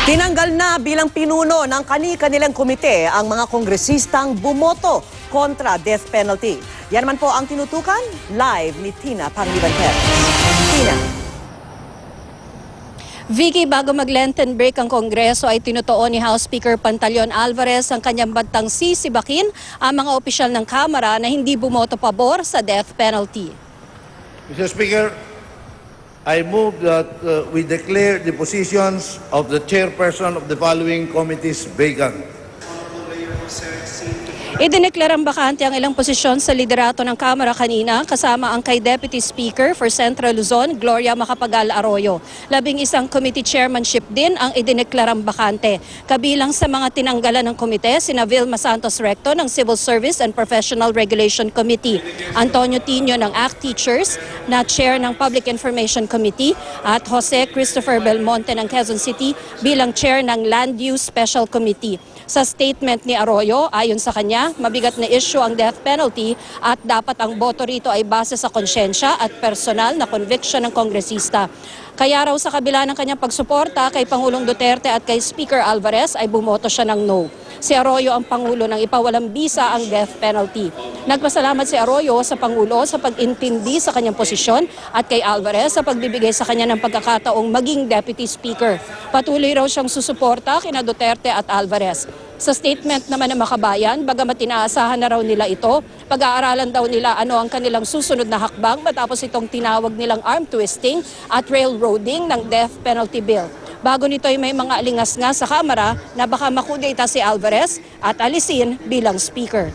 Tinanggal na bilang pinuno ng kani-kanilang komite ang mga kongresistang bumoto kontra death penalty. Yan naman po ang tinutukan live ni Tina Pangliban-Perez. Tina. Vicky, bago mag-Lenten break ang Kongreso ay tinutuon ni House Speaker Pantaleon Alvarez ang kanyang bantang sisibakin ang mga opisyal ng Kamara na hindi bumoto pabor sa death penalty. Mr. Speaker, I move that we declare the positions of the chairperson of the following committees vacant. Idineklarang bakante ang ilang posisyon sa liderato ng Kamara kanina kasama ang kay Deputy Speaker for Central Luzon, Gloria Macapagal Arroyo. 11 committee chairmanship din ang idineklarang bakante. Kabilang sa mga tinanggalan ng komite, sina Vilma Santos Recto ng Civil Service and Professional Regulation Committee, Antonio Tino ng ACT Teachers na chair ng Public Information Committee at Jose Christopher Belmonte ng Quezon City bilang chair ng Land Use Special Committee. Sa statement ni Arroyo, ayon sa kanya, mabigat na issue ang death penalty at dapat ang boto rito ay base sa konsyensya at personal na conviction ng kongresista. Kaya raw sa kabila ng kanyang pagsuporta kay Pangulong Duterte at kay Speaker Alvarez ay bumoto siya ng no. Si Arroyo ang Pangulo ng ipawalang bisa ang death penalty. Nagpasalamat si Arroyo sa Pangulo sa pag-intindi sa kanyang posisyon at kay Alvarez sa pagbibigay sa kanya ng pagkakataong maging Deputy Speaker. Patuloy raw siyang susuporta kina Duterte at Alvarez. Sa statement naman ng Makabayan, bagamat inaasahan na raw nila ito, pag-aaralan daw nila ano ang kanilang susunod na hakbang matapos itong tinawag nilang arm twisting at railroading ng death penalty bill. Bago nito ay may mga alingas nga sa Kamara na baka makudeta si Alvarez at alisin bilang Speaker.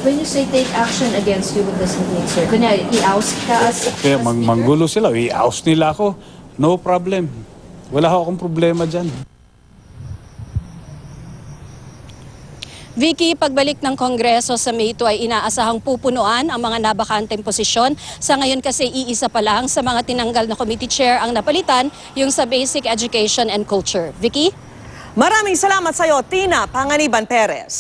When you say take action against you, what does it mean, sir? Kunya, i-oust ka as... Kaya manggulo sila, i-oust nila ako. No problem. Wala akong problema dyan. Vicky, pagbalik ng Kongreso sa May 2 ay inaasahang pupunuan ang mga nabakanteng posisyon. Sa ngayon kasi iisa pa lang sa mga tinanggal na committee chair ang napalitan, yung sa Basic Education and Culture. Vicky? Maraming salamat sa iyo, Tina Pangliban-Perez.